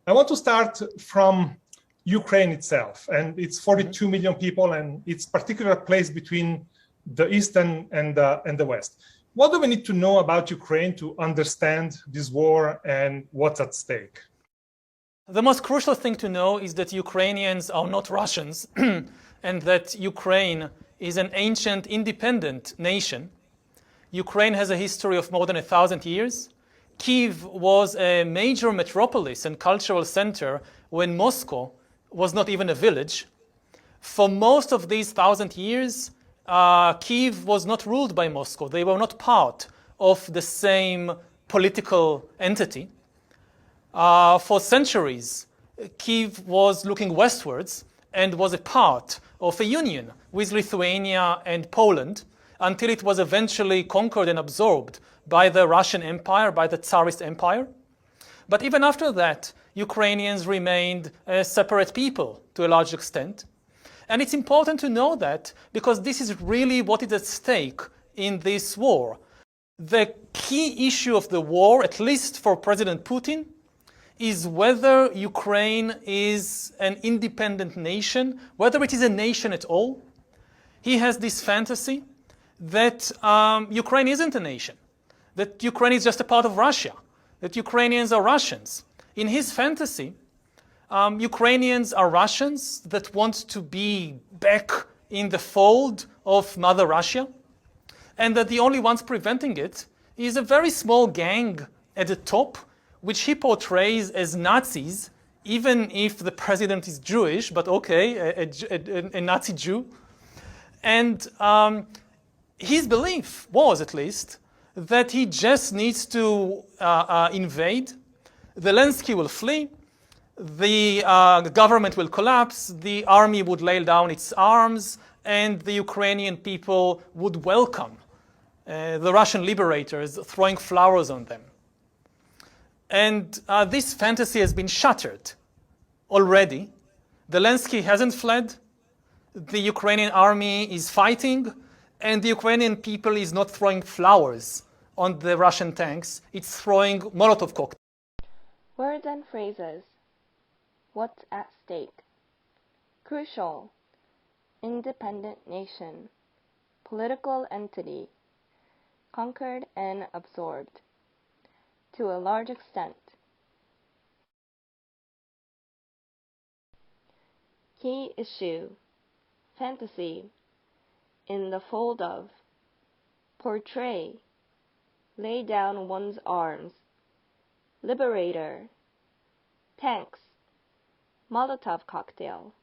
I want to start from Ukraine itself, and it's 42 million people, and its particular place between the East and the West. What do we need to know about Ukraine to understand this war and what's at stake? The most crucial thing to know is that Ukrainians are not Russians and that Ukraine is an ancient independent nation. Ukraine has a history of more than 1,000 years. Kyiv was a major metropolis and cultural center when Moscow was not even a village. For most of these 1,000 years, Kyiv was not ruled by Moscow. They were not part of the same political entity. For centuries, Kyiv was looking westwards and was a part of a union with Lithuania and Poland until it was eventually conquered and absorbed by the Russian Empire, by the Tsarist Empire. But even after that, Ukrainians remained a separate people to a large extent. And it's important to know that because this is really what is at stake in this war. The key issue of the war, at least for President Putin, is whether Ukraine is an independent nation, whether it is a nation at all. He has this fantasy that Ukraine isn't a nation, that Ukraine is just a part of Russia, that Ukrainians are Russians. In his fantasy, Ukrainians are Russians that want to be back in the fold of Mother Russia, and that the only ones preventing it is a very small gang at the top, which he portrays as Nazis, even if the president is Jewish, but okay, a Nazi Jew. And his belief was, at least, that he just needs to invade. Zelensky will flee. The government will collapse. The army would lay down its arms, and the Ukrainian people would welcome the Russian liberators, throwing flowers on them. And this fantasy has been shattered already. Zelensky hasn't fled. The Ukrainian army is fighting, and the Ukrainian people is not throwing flowers on the Russian tanks. It's throwing Molotov cocktails. Words and phrases. What's at stake? Crucial. Independent nation. Political entity. Conquered and absorbed. To a large extent. Key issue. Fantasy. In the fold of. Portray. Lay down one's arms. Liberator. Tanks. Molotov cocktail.